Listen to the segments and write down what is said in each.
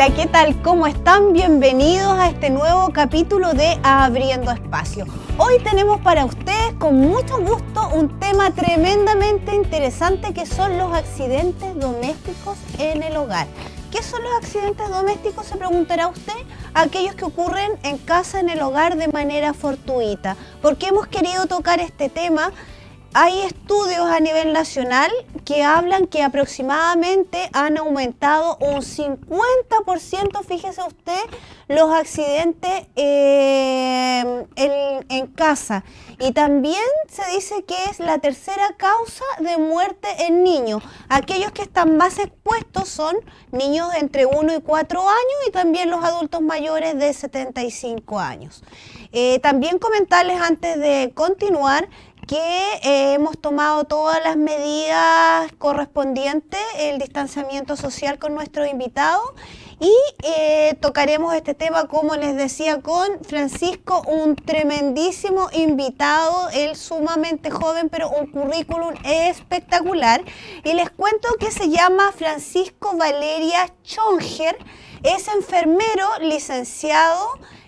Hola, ¿qué tal? ¿Cómo están? Bienvenidos a este nuevo capítulo de Abriendo Espacio. Hoy tenemos para ustedes con mucho gusto un tema tremendamente interesante que son los accidentes domésticos en el hogar. ¿Qué son los accidentes domésticos? Se preguntará usted. Aquellos que ocurren en casa, en el hogar, de manera fortuita. ¿Por qué hemos querido tocar este tema? Hay estudios a nivel nacional que hablan que aproximadamente han aumentado un 50%, fíjese usted, los accidentes en casa. Y también se dice que es la tercera causa de muerte en niños. Aquellos que están más expuestos son niños de entre 1 y 4 años y también los adultos mayores de 75 años. También comentarles antes de continuar que hemos tomado todas las medidas correspondientes, el distanciamiento social con nuestro invitado y tocaremos este tema, como les decía, con Francisco, un tremendísimo invitado, él sumamente joven, pero un currículum espectacular. Y les cuento que se llama Francisco Valeria Schonger, es enfermero licenciado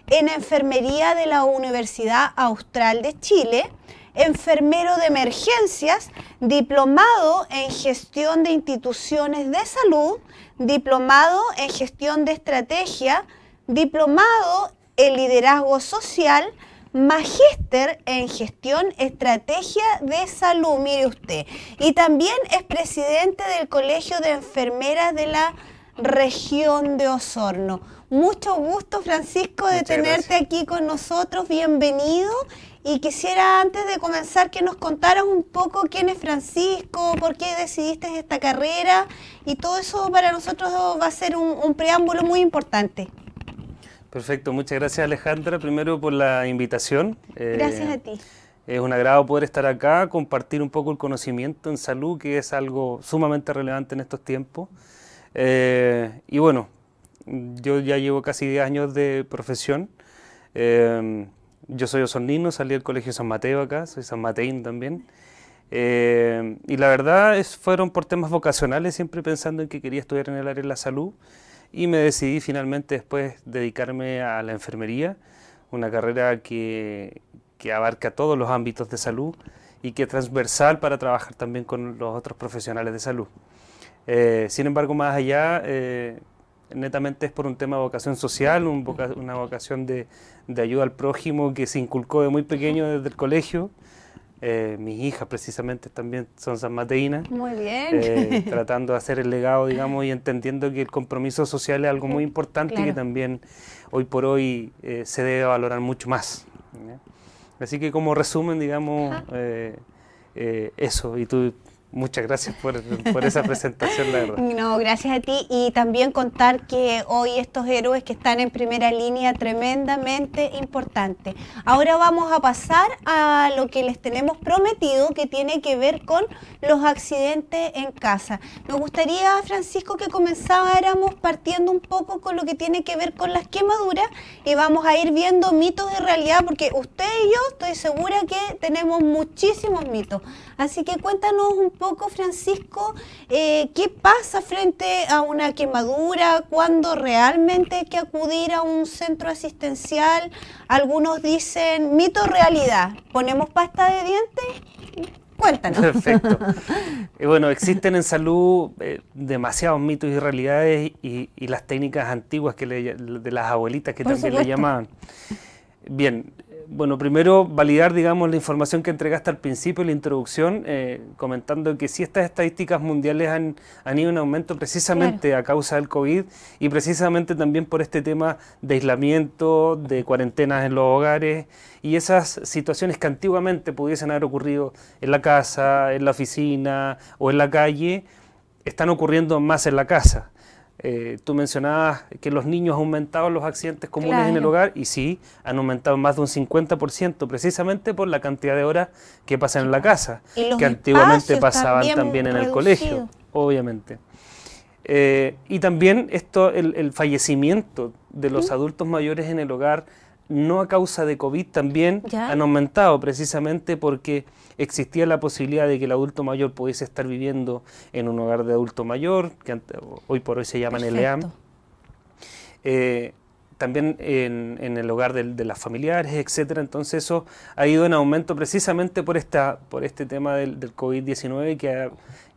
en Enfermería de la Universidad Austral de Chile, enfermero de emergencias, diplomado en gestión de instituciones de salud, diplomado en gestión de estrategia, diplomado en liderazgo social, magíster en gestión estrategia de salud, mire usted. Y también es presidente del Colegio de Enfermeras de la región de Osorno. Mucho gusto, Francisco, de tenerte aquí con nosotros. Bienvenido. Y quisiera, antes de comenzar, que nos contaras un poco quién es Francisco, por qué decidiste esta carrera, y todo eso para nosotros va a ser un preámbulo muy importante. Perfecto, muchas gracias, Alejandra, primero por la invitación. Gracias a ti. Es un agrado poder estar acá, compartir un poco el conocimiento en salud, que es algo sumamente relevante en estos tiempos. Y bueno, yo ya llevo casi 10 años de profesión. Yo soy osornino, salí del Colegio San Mateo acá, soy sanmateín también. Y la verdad fueron por temas vocacionales, siempre pensando en que quería estudiar en el área de la salud. Y me decidí finalmente después dedicarme a la enfermería, una carrera que abarca todos los ámbitos de salud y que es transversal para trabajar también con los otros profesionales de salud. Sin embargo, más allá, netamente es por un tema de vocación social, una vocación de ayuda al prójimo que se inculcó de muy pequeño desde el colegio. Mis hijas precisamente también son sanmateínas. Muy bien. Tratando de hacer el legado, digamos, y entendiendo que el compromiso social es algo muy importante, claro, que también hoy por hoy se debe valorar mucho más. Así que como resumen, digamos, eso, y tú... Muchas gracias por esa presentación, la verdad. No, gracias a ti, y también contar que hoy estos héroes que están en primera línea, tremendamente importante. Ahora vamos a pasar a lo que les tenemos prometido, que tiene que ver con los accidentes en casa. Me gustaría, Francisco, que comenzáramos partiendo un poco con lo que tiene que ver con las quemaduras y vamos a ir viendo mitos de realidad, porque usted y yo estoy segura que tenemos muchísimos mitos. Así que cuéntanos un poco, Francisco, ¿qué pasa frente a una quemadura? ¿Cuándo realmente hay que acudir a un centro asistencial? Algunos dicen mito o realidad. ¿Ponemos pasta de dientes? Cuéntanos. Perfecto. Bueno, existen en salud demasiados mitos y realidades y las técnicas antiguas de las abuelitas que también le llamaban. Bien. Bueno, primero validar, digamos, la información que entregaste al principio, la introducción, comentando que sí, estas estadísticas mundiales han ido en aumento precisamente, claro, a causa del COVID y precisamente también por este tema de aislamiento, de cuarentenas en los hogares y esas situaciones que antiguamente pudiesen haber ocurrido en la casa, en la oficina o en la calle, están ocurriendo más en la casa. Tú mencionabas que los niños han aumentado los accidentes comunes, claro, en el hogar, y sí, han aumentado más de un 50%, precisamente por la cantidad de horas que pasan en la casa, que antiguamente pasaban también en el colegio, obviamente. Y también el fallecimiento de los adultos mayores en el hogar, no a causa de COVID, también han aumentado precisamente porque existía la posibilidad de que el adulto mayor pudiese estar viviendo en un hogar de adulto mayor, que hoy por hoy se llaman ELEAM, también en el hogar de las familiares, etcétera. Entonces eso ha ido en aumento precisamente por este tema del COVID-19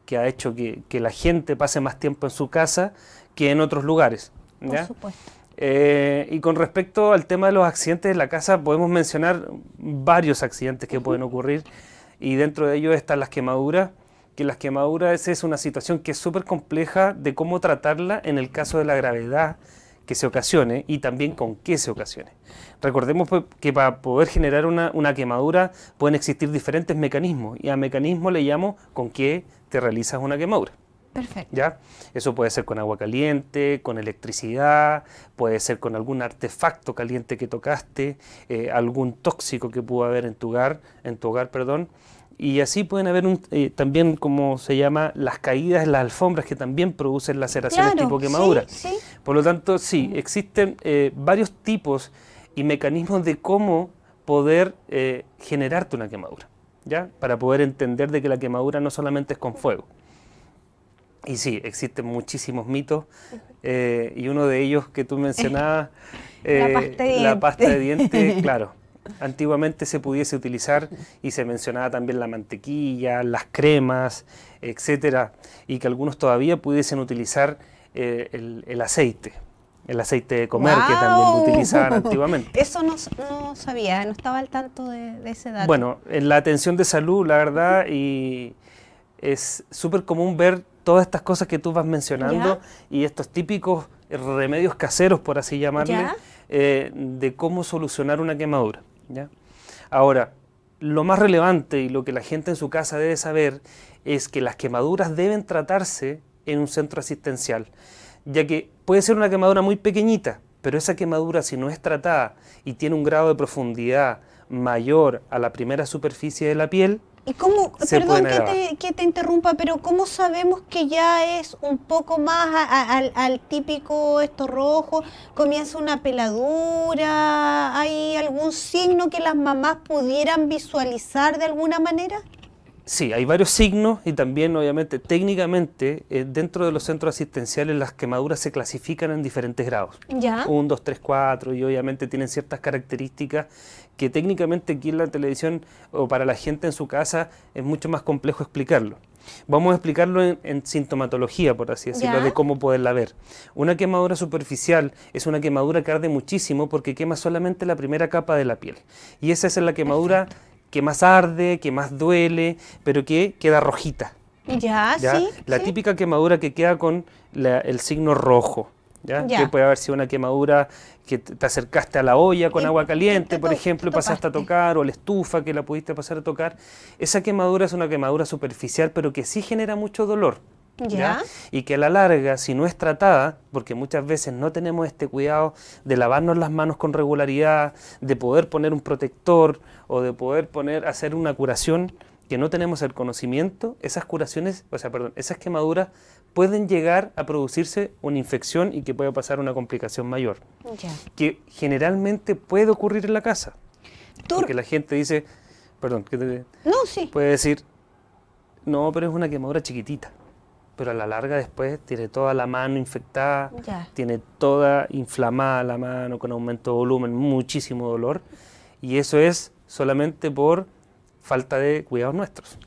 que ha hecho que la gente pase más tiempo en su casa que en otros lugares, ¿ya? Por supuesto. Y con respecto al tema de los accidentes en la casa, podemos mencionar varios accidentes que pueden ocurrir, y dentro de ellos están las quemaduras, que las quemaduras es una situación que es súper compleja de cómo tratarla en el caso de la gravedad que se ocasione y también con qué se ocasione. Recordemos que para poder generar una quemadura pueden existir diferentes mecanismos, y a mecanismo le llamo con qué te realizas una quemadura. Perfecto. ¿Ya? Eso puede ser con agua caliente, con electricidad, puede ser con algún artefacto caliente que tocaste, algún tóxico que pudo haber en tu hogar, perdón. Y así pueden haber también, como se llama, las caídas en las alfombras, que también producen laceraciones tipo quemadura. Sí. Por lo tanto, sí, existen varios tipos y mecanismos de cómo poder generarte una quemadura, ¿ya? Para poder entender de que la quemadura no solamente es con fuego. Y sí, existen muchísimos mitos, y uno de ellos que tú mencionabas, la pasta de dientes, claro. Antiguamente se pudiese utilizar, y se mencionaba también la mantequilla, las cremas, etcétera, y que algunos todavía pudiesen utilizar el aceite de comer, que también lo utilizaban antiguamente. Eso no sabía, no estaba al tanto de ese dato. Bueno, en la atención de salud, la verdad, y es súper común ver todas estas cosas que tú vas mencionando, y estos típicos remedios caseros, por así llamarle, de cómo solucionar una quemadura, ¿ya? Ahora, lo más relevante y lo que la gente en su casa debe saber es que las quemaduras deben tratarse en un centro asistencial, ya que puede ser una quemadura muy pequeñita, pero esa quemadura, si no es tratada y tiene un grado de profundidad mayor a la primera superficie de la piel, ¿y cómo, perdón que te interrumpa, pero cómo sabemos que ya es un poco más al típico esto rojo, comienza una peladura? ¿Hay algún signo que las mamás pudieran visualizar de alguna manera? Sí, hay varios signos, y también obviamente técnicamente dentro de los centros asistenciales las quemaduras se clasifican en diferentes grados. ¿Ya? 1, 2, 3, 4, y obviamente tienen ciertas características que técnicamente aquí en la televisión o para la gente en su casa es mucho más complejo explicarlo. Vamos a explicarlo en sintomatología, por así decirlo, de cómo poderla ver. Una quemadura superficial es una quemadura que arde muchísimo porque quema solamente la primera capa de la piel. Y esa es la quemadura que más arde, que más duele, pero que queda rojita. ¿Ya? Sí. La típica quemadura que queda con el signo rojo. ¿Ya? Que puede haber sido una quemadura que te acercaste a la olla con agua caliente, por ejemplo, y pasaste a tocar, o la estufa que la pudiste pasar a tocar. Esa quemadura es una quemadura superficial, pero que sí genera mucho dolor. ¿Ya? Y que a la larga, si no es tratada, porque muchas veces no tenemos este cuidado de lavarnos las manos con regularidad, de poder poner un protector o de poder hacer una curación, que no tenemos el conocimiento, esas quemaduras pueden llegar a producirse una infección y que puede pasar una complicación mayor, que generalmente puede ocurrir en la casa. Porque la gente dice, puede decir, no, pero es una quemadura chiquitita. Pero a la larga después tiene toda la mano infectada, tiene toda inflamada la mano con aumento de volumen, muchísimo dolor, y eso es solamente por falta de cuidados nuestros.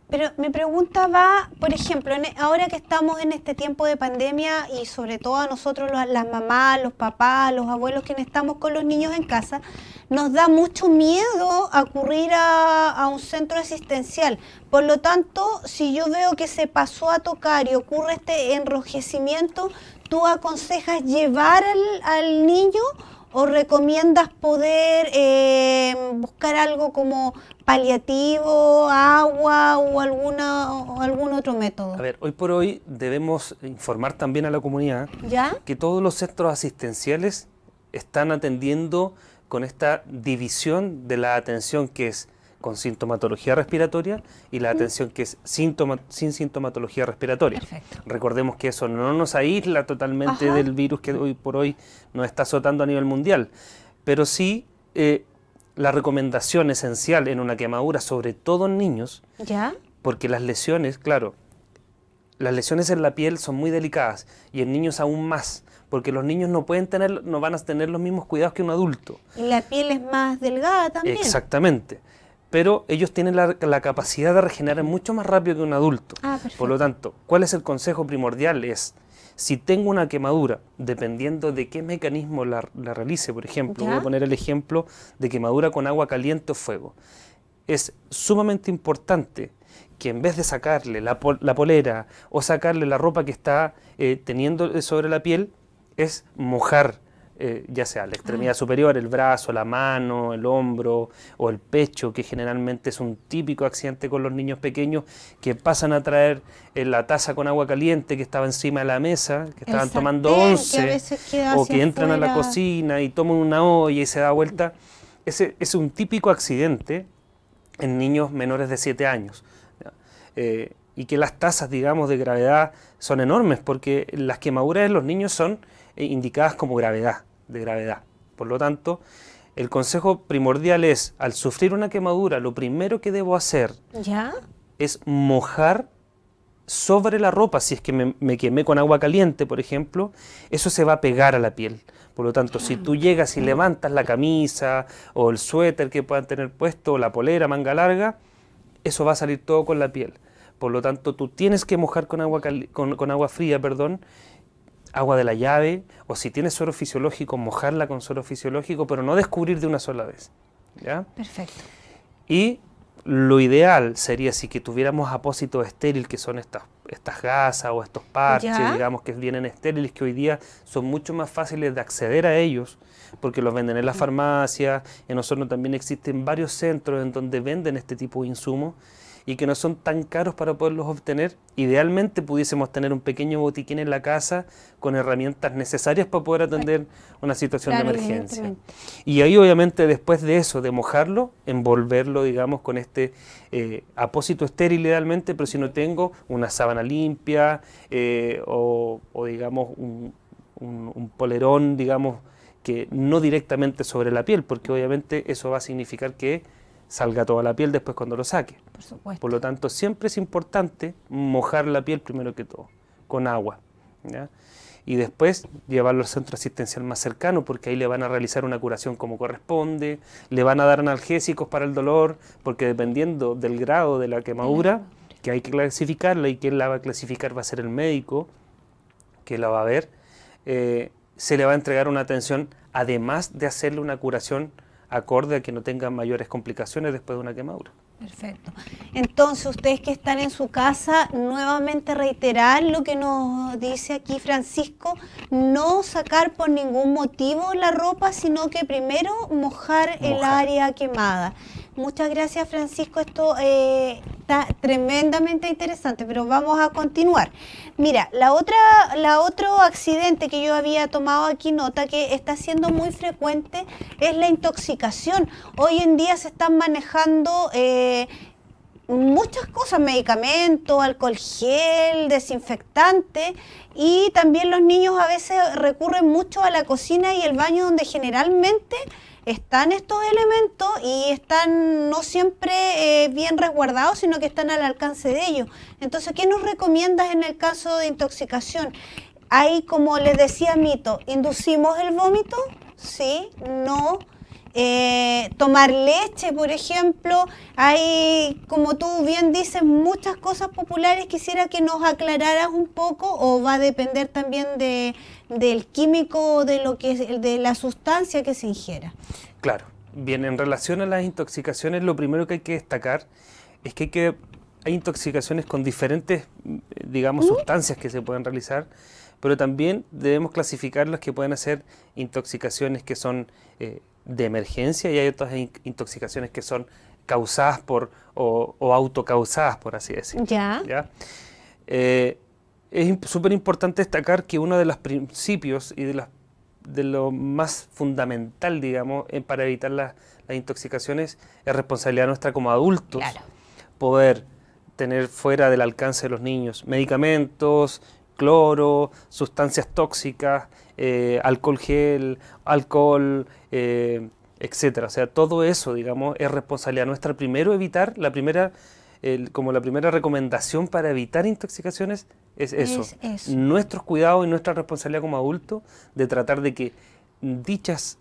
Pero mi pregunta va, por ejemplo, ahora que estamos en este tiempo de pandemia y sobre todo a nosotros, las mamás, los papás, los abuelos, quienes estamos con los niños en casa, nos da mucho miedo acudir a un centro asistencial. Por lo tanto, si yo veo que se pasó a tocar y ocurre este enrojecimiento, ¿tú aconsejas llevar al niño o recomiendas poder buscar algo como paliativo, agua o algún otro método? A ver, hoy por hoy debemos informar también a la comunidad que todos los centros asistenciales están atendiendo con esta división de la atención que es con sintomatología respiratoria y la atención que es sin sintomatología respiratoria. Perfecto. Recordemos que eso no nos aísla totalmente del virus que hoy por hoy nos está azotando a nivel mundial, pero sí la recomendación esencial en una quemadura, sobre todo en niños, porque las lesiones, claro, las lesiones en la piel son muy delicadas y en niños aún más, porque los niños no van a tener los mismos cuidados que un adulto. Y la piel es más delgada también. Exactamente. Pero ellos tienen la capacidad de regenerar mucho más rápido que un adulto. Por lo tanto, ¿cuál es el consejo primordial? Es, si tengo una quemadura, dependiendo de qué mecanismo la realice, por ejemplo, voy a poner el ejemplo de quemadura con agua caliente o fuego. Es sumamente importante que en vez de sacarle la polera o sacarle la ropa que está teniendo sobre la piel, es mojar ya sea la extremidad superior, el brazo, la mano, el hombro o el pecho, que generalmente es un típico accidente con los niños pequeños que pasan a traer la taza con agua caliente que estaba encima de la mesa, que estaban tomando once, o que entran a la cocina y toman una olla y se da vuelta. Ese es un típico accidente en niños menores de 7 años. Y que las tasas, digamos, de gravedad son enormes, porque las quemaduras en los niños son indicadas como de gravedad. Por lo tanto, el consejo primordial es, al sufrir una quemadura, lo primero que debo hacer es mojar sobre la ropa. Si es que me quemé con agua caliente, por ejemplo, eso se va a pegar a la piel. Por lo tanto, si tú llegas y levantas la camisa o el suéter que puedan tener puesto, o la polera, manga larga, eso va a salir todo con la piel. Por lo tanto, tú tienes que mojar con agua fría, agua de la llave, o si tienes suero fisiológico, mojarla con suero fisiológico, pero no descubrir de una sola vez. ¿Ya? Perfecto. Y lo ideal sería si que tuviéramos apósito estéril, que son estas gasas o estos parches, digamos, que vienen estériles, que hoy día son mucho más fáciles de acceder a ellos, porque los venden en las farmacias. En Osorno también existen varios centros en donde venden este tipo de insumos, y que no son tan caros para poderlos obtener. Idealmente pudiésemos tener un pequeño botiquín en la casa con herramientas necesarias para poder atender una situación de emergencia. Y ahí obviamente después de eso, de mojarlo, envolverlo, digamos, con este apósito estéril idealmente, pero si no tengo una sábana limpia o digamos un polerón, digamos, que no directamente sobre la piel, porque obviamente eso va a significar que salga toda la piel después cuando lo saque. Por supuesto. Por lo tanto, siempre es importante mojar la piel primero que todo, con agua, ¿ya? Y después llevarlo al centro asistencial más cercano, porque ahí le van a realizar una curación como corresponde, le van a dar analgésicos para el dolor, porque dependiendo del grado de la quemadura, que hay que clasificarla, y quien la va a clasificar va a ser el médico, que la va a ver, se le va a entregar una atención, además de hacerle una curación acorde a que no tengan mayores complicaciones después de una quemadura. Perfecto. Entonces, ustedes que están en su casa, nuevamente reiterar lo que nos dice aquí Francisco, no sacar por ningún motivo la ropa, sino que primero mojar el área quemada. Muchas gracias, Francisco, esto está tremendamente interesante, pero vamos a continuar. Mira, otro accidente que yo había tomado aquí nota, que está siendo muy frecuente, es la intoxicación. Hoy en día se están manejando muchas cosas, medicamentos, alcohol gel, desinfectante, y también los niños a veces recurren mucho a la cocina y el baño, donde generalmente están estos elementos y están no siempre bien resguardados, sino que están al alcance de ellos. Entonces, ¿qué nos recomiendas en el caso de intoxicación? Ahí, como les decía Mito, ¿inducimos el vómito? Sí, no. Tomar leche, por ejemplo. Hay, como tú bien dices, muchas cosas populares. Quisiera que nos aclararas un poco, o va a depender también del químico, de la sustancia que se ingiera. Claro. Bien, en relación a las intoxicaciones, lo primero que hay que destacar es que hay intoxicaciones con diferentes, digamos, sustancias que se pueden realizar, pero también debemos clasificar las que pueden ser intoxicaciones que son de emergencia, y hay otras intoxicaciones que son causadas o autocausadas, por así decirlo. ¿Ya? Es súper importante destacar que uno de los principios y de lo más fundamental, digamos, para evitar las intoxicaciones es responsabilidad nuestra como adultos. Claro. Poder tener fuera del alcance de los niños medicamentos, cloro, sustancias tóxicas, alcohol gel, alcohol, etcétera. O sea, todo eso, digamos, es responsabilidad nuestra. Primero, evitar, la primera como la primera recomendación para evitar intoxicaciones es eso. Nuestros cuidados y nuestra responsabilidad como adultos de tratar de que dichas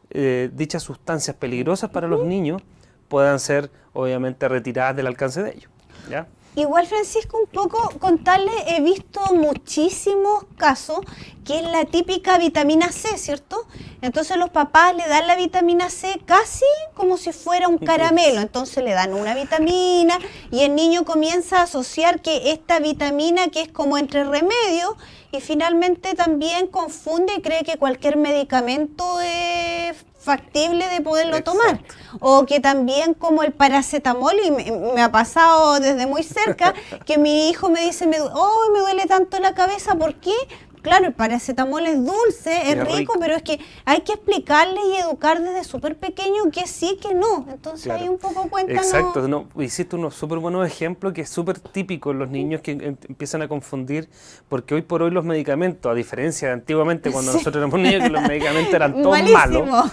sustancias peligrosas para los niños puedan ser obviamente retiradas del alcance de ellos, ¿ya? Igual, Francisco, un poco contarle, he visto muchísimos casos que es la típica vitamina C, ¿cierto? Entonces los papás le dan la vitamina C casi como si fuera un caramelo, entonces le dan una vitamina y el niño comienza a asociar que esta vitamina que es como entre remedios y finalmente también confunde y cree que cualquier medicamento es factible de poderlo tomar, o que también como el paracetamol, y me ha pasado desde muy cerca, que mi hijo me dice, me duele tanto la cabeza, ¿por qué? Claro, el paracetamol es dulce, es rico, pero es que hay que explicarle y educar desde súper pequeño que sí, que no. Entonces ahí un poco cuéntanos. Exacto, no, hiciste unos súper buenos ejemplos que es súper típico en los niños que empiezan a confundir, porque hoy por hoy los medicamentos, a diferencia de antiguamente cuando nosotros éramos niños, que los medicamentos eran todos malos,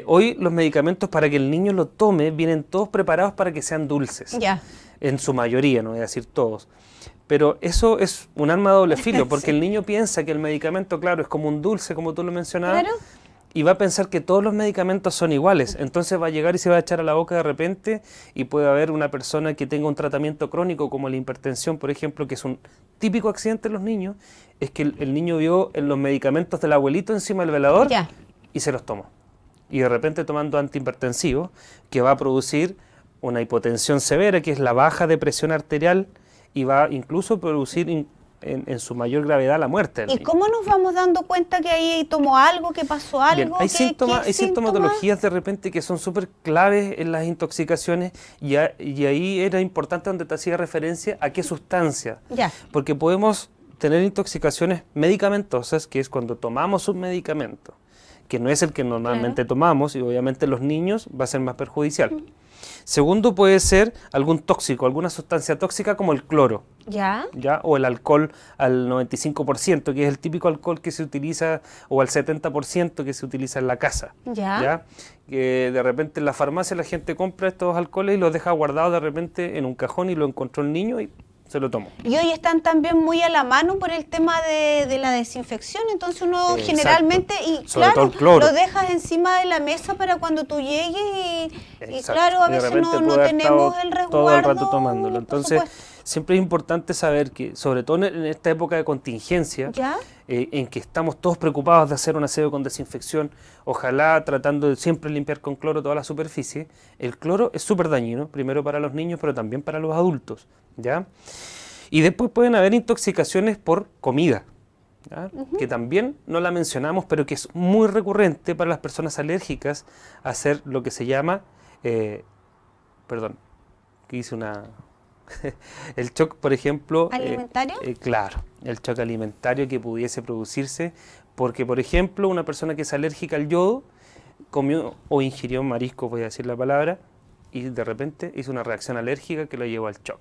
hoy los medicamentos para que el niño lo tome vienen todos preparados para que sean dulces. Ya. En su mayoría, no voy a decir todos. Pero eso es un arma de doble filo, porque el niño piensa que el medicamento, claro, es como un dulce, como tú lo mencionabas, y va a pensar que todos los medicamentos son iguales. Entonces va a llegar y se va a echar a la boca de repente, y puede haber una persona que tenga un tratamiento crónico, como la hipertensión, por ejemplo, que es un típico accidente en los niños, es que el niño vio en los medicamentos del abuelito encima del velador y se los tomó. Y de repente tomando antihipertensivos, que va a producir una hipotensión severa, que es la baja de presión arterial, y va incluso a producir en su mayor gravedad la muerte. ¿Y cómo nos vamos dando cuenta que ahí tomó algo, que pasó algo? Bien, hay sintomatologías de repente que son súper claves en las intoxicaciones y ahí era importante donde te hacía referencia a qué sustancia. Porque podemos tener intoxicaciones medicamentosas, que es cuando tomamos un medicamento, que no es el que normalmente tomamos, y obviamente en los niños va a ser más perjudicial. Segundo, puede ser algún tóxico, alguna sustancia tóxica como el cloro. ¿Ya? O el alcohol al 95%, que es el típico alcohol que se utiliza, o al 70% que se utiliza en la casa. ¿Ya? Que de repente en la farmacia la gente compra estos alcoholes y los deja guardados de repente en un cajón y lo encontró el niño y se lo tomó. Y hoy están también muy a la mano por el tema de la desinfección, entonces uno generalmente, y claro, lo dejas encima de la mesa para cuando tú llegues y claro, a veces no tenemos el resguardo. Todo el rato tomándolo. Entonces, siempre es importante saber que, sobre todo en esta época de contingencia, en que estamos todos preocupados de hacer un aseo con desinfección, ojalá tratando de siempre limpiar con cloro toda la superficie, el cloro es súper dañino, primero para los niños, pero también para los adultos, ¿ya? Y después pueden haber intoxicaciones por comida, que también no la mencionamos, pero que es muy recurrente para las personas alérgicas hacer lo que se llama, perdón, que hice una... el shock, por ejemplo... ¿Alimentario? Claro, el shock alimentario que pudiese producirse porque, por ejemplo, una persona que es alérgica al yodo comió o ingirió marisco, voy a decir la palabra, y de repente hizo una reacción alérgica que lo llevó al shock,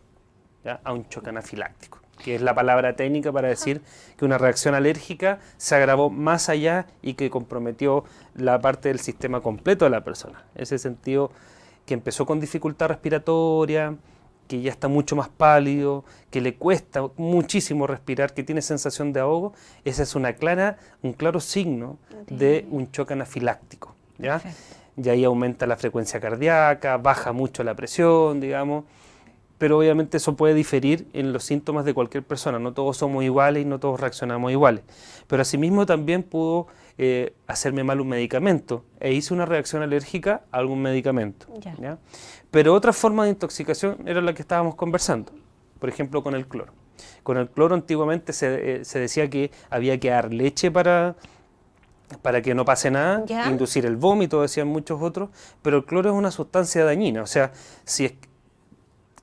¿ya? A un shock anafiláctico, que es la palabra técnica para decir que una reacción alérgica se agravó más allá y que comprometió la parte del sistema completo de la persona. En ese sentido, que empezó con dificultad respiratoria, que ya está mucho más pálido, que le cuesta muchísimo respirar, que tiene sensación de ahogo, ese es un claro signo de un shock anafiláctico, ¿ya? Y ahí aumenta la frecuencia cardíaca, baja mucho la presión, digamos, pero obviamente eso puede diferir en los síntomas de cualquier persona, no todos somos iguales y no todos reaccionamos iguales, pero asimismo también pudo hacerme mal un medicamento e hice una reacción alérgica a algún medicamento, ¿ya? Pero otra forma de intoxicación era la que estábamos conversando, por ejemplo con el cloro. Con el cloro antiguamente se decía que había que dar leche para que no pase nada, inducir el vómito, decían muchos otros, pero el cloro es una sustancia dañina, o sea, si es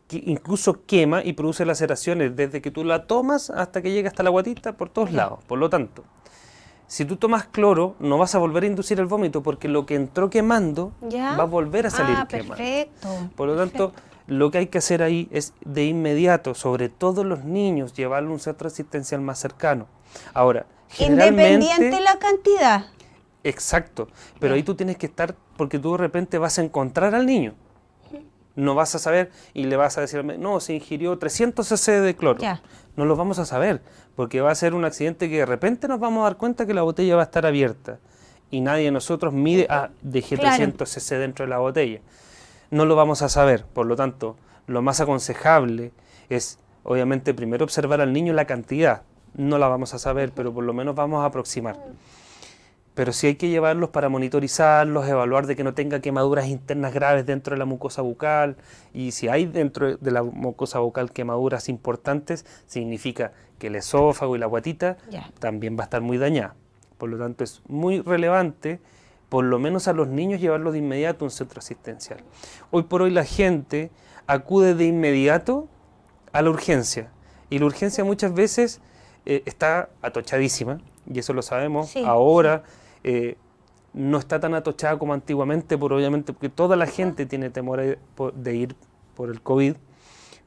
que incluso quema y produce laceraciones desde que tú la tomas hasta que llega hasta la guatita por todos lados. Por lo tanto, si tú tomas cloro, no vas a volver a inducir el vómito porque lo que entró quemando va a volver a salir quemando. Por lo tanto, lo que hay que hacer ahí es de inmediato, sobre todo los niños, llevarle un centro asistencial más cercano. Ahora, generalmente... Independiente la cantidad. Exacto, pero ahí tú tienes que estar porque tú de repente vas a encontrar al niño. No vas a saber y le vas a decir, no, se ingirió 300 cc de cloro. Ya. No lo vamos a saber, porque va a ser un accidente que de repente nos vamos a dar cuenta que la botella va a estar abierta. Y nadie de nosotros mide, dejé 300 cc dentro de la botella. No lo vamos a saber, por lo tanto, lo más aconsejable es, obviamente, primero observar al niño la cantidad. No la vamos a saber, pero por lo menos vamos a aproximar. Pero sí hay que llevarlos para monitorizarlos, evaluar de que no tenga quemaduras internas graves dentro de la mucosa bucal, y si hay dentro de la mucosa bucal quemaduras importantes, significa que el esófago y la guatita también va a estar muy dañada. Por lo tanto, es muy relevante, por lo menos a los niños, llevarlos de inmediato a un centro asistencial. Hoy por hoy la gente acude de inmediato a la urgencia, y la urgencia muchas veces está atochadísima, y eso lo sabemos ahora. No está tan atochada como antiguamente, obviamente porque toda la gente tiene temor de ir por el COVID,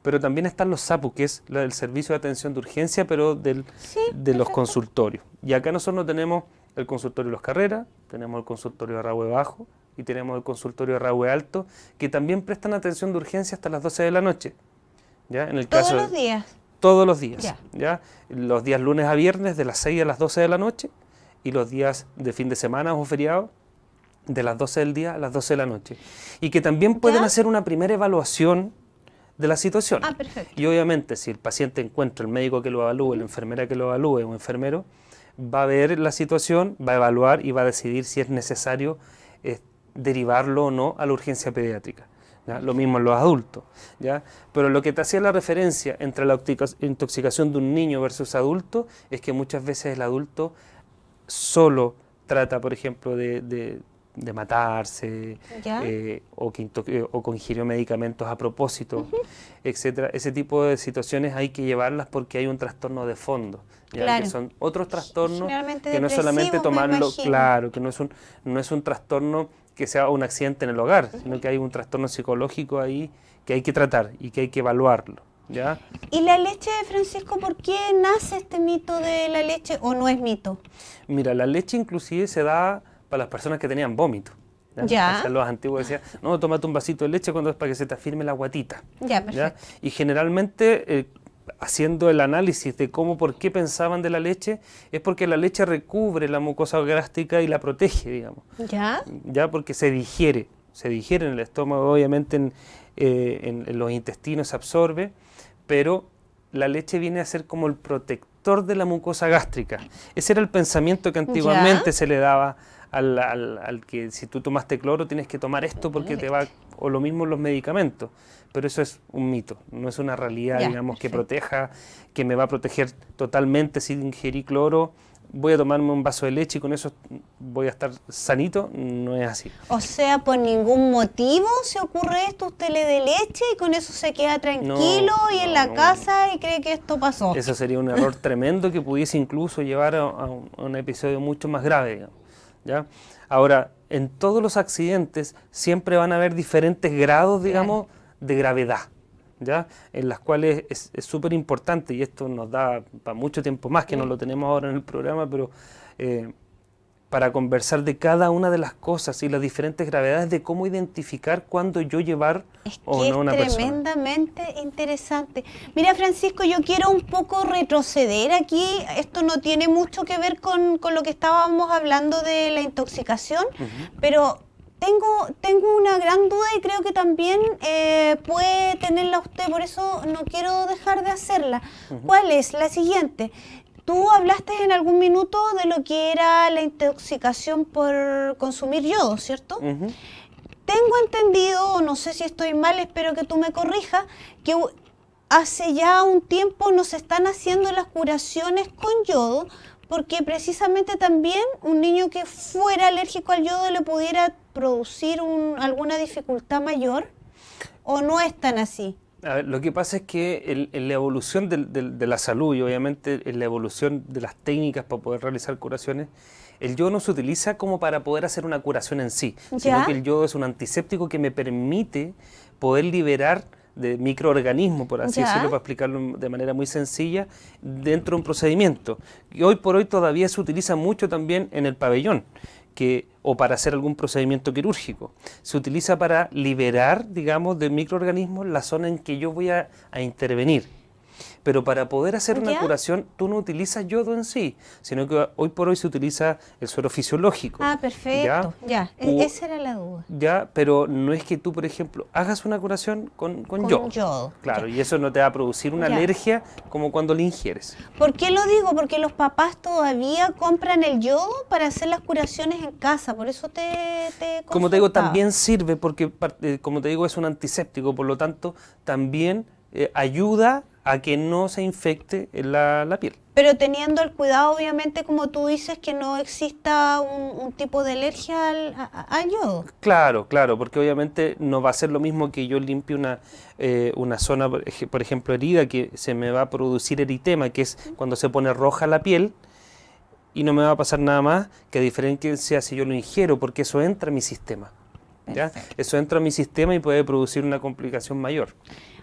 pero también están los SAPU, que es el servicio de atención de urgencia, pero de los consultorios. Y acá nosotros tenemos el consultorio de Los Carreras, tenemos el consultorio de Rahue Bajo y tenemos el consultorio de Rahue Alto, que también prestan atención de urgencia hasta las 12 de la noche. ¿Ya? En el ¿Todos los días? Todos los días. ¿Ya? Los días lunes a viernes de las 6 a las 12 de la noche, y los días de fin de semana o feriado de las 12 del día a las 12 de la noche. Y que también pueden hacer una primera evaluación de la situación. Perfecto. Y obviamente si el paciente encuentra el médico que lo evalúe, la enfermera que lo evalúe o enfermero, va a ver la situación, va a evaluar y va a decidir si es necesario derivarlo o no a la urgencia pediátrica. ¿Ya? Lo mismo en los adultos. ¿Ya? Pero lo que te hacía la referencia entre la intoxicación de un niño versus adulto es que muchas veces el adulto solo trata, por ejemplo, de matarse, o que ingirió medicamentos a propósito, etcétera. Ese tipo de situaciones hay que llevarlas porque hay un trastorno de fondo, que son otros trastornos que no es solamente tomarlo, que no es un trastorno que sea un accidente en el hogar, sino que hay un trastorno psicológico ahí que hay que tratar y que hay que evaluarlo. ¿Ya? ¿Y la leche, Francisco, por qué nace este mito de la leche o no es mito? Mira, la leche inclusive se da para las personas que tenían vómito. O sea, los antiguos decían, no, tómate un vasito de leche cuando es para que se te afirme la guatita. Perfecto. Y generalmente, haciendo el análisis de por qué pensaban de la leche, es porque la leche recubre la mucosa gástrica y la protege, digamos. Ya porque se digiere en el estómago, obviamente en los intestinos se absorbe, pero la leche viene a ser como el protector de la mucosa gástrica. Ese era el pensamiento que antiguamente se le daba al que si tú tomaste cloro tienes que tomar esto porque te va, o lo mismo los medicamentos. Pero eso es un mito, no es una realidad, digamos, que proteja, que me va a proteger totalmente si ingerí cloro. Voy a tomarme un vaso de leche y con eso voy a estar sanito, no es así. O sea, por ningún motivo se ocurre esto, usted le dé leche y con eso se queda tranquilo en la casa y cree que esto pasó. Eso sería un error tremendo que pudiese incluso llevar a un episodio mucho más grave, digamos, ¿ya? Ahora, en todos los accidentes siempre van a haber diferentes grados, digamos, de gravedad, ¿ya? En las cuales es súper importante, y esto nos da para mucho tiempo más, que no lo tenemos ahora en el programa, pero para conversar de cada una de las cosas y las diferentes gravedades de cómo identificar cuándo yo llevar o no a una persona. Es tremendamente interesante. Mira, Francisco, yo quiero un poco retroceder aquí. Esto no tiene mucho que ver con lo que estábamos hablando de la intoxicación, pero tengo una gran duda y creo que también puede tenerla usted, por eso no quiero dejar de hacerla. ¿Cuál es? La siguiente. Tú hablaste en algún minuto de lo que era la intoxicación por consumir yodo, ¿cierto? Tengo entendido, no sé si estoy mal, espero que tú me corrijas, que hace ya un tiempo nos están haciendo las curaciones con yodo, porque precisamente también un niño que fuera alérgico al yodo le pudiera producir alguna dificultad mayor, ¿o no es tan así? A ver, lo que pasa es que en la evolución de la salud y obviamente en la evolución de las técnicas para poder realizar curaciones, el yodo no se utiliza como para poder hacer una curación en sí, sino que el yodo es un antiséptico que me permite poder liberar de microorganismos, por así decirlo, para explicarlo de manera muy sencilla, dentro de un procedimiento. Y hoy por hoy todavía se utiliza mucho también en el pabellón, o para hacer algún procedimiento quirúrgico. Se utiliza para liberar, digamos, de microorganismos la zona en que yo voy a intervenir. Pero para poder hacer una curación, tú no utilizas yodo en sí, sino que hoy por hoy se utiliza el suero fisiológico. Ah, perfecto. Ya. Esa era la duda. Ya, pero no es que tú, por ejemplo, hagas una curación con yodo. Claro, y eso no te va a producir una alergia como cuando lo ingieres. ¿Por qué lo digo? Porque los papás todavía compran el yodo para hacer las curaciones en casa, por eso te como te digo, también sirve porque, como te digo, es un antiséptico, por lo tanto, también ayuda a que no se infecte la piel. Pero teniendo el cuidado, obviamente, como tú dices, que no exista un tipo de alergia al yodo. Claro, porque obviamente no va a ser lo mismo que yo limpie una zona, por ejemplo, herida, que se me va a producir eritema, que es cuando se pone roja la piel, y no me va a pasar nada más, que a diferencia si yo lo ingiero, porque eso entra a mi sistema. ¿Ya? Eso entra a mi sistema y puede producir una complicación mayor.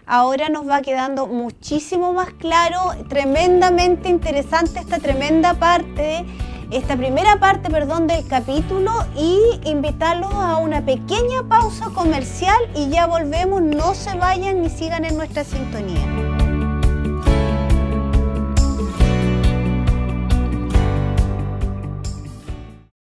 Ahora nos va quedando muchísimo más claro, tremendamente interesante esta primera parte del capítulo, y invitarlos a una pequeña pausa comercial y ya volvemos. No se vayan ni sigan en nuestra sintonía.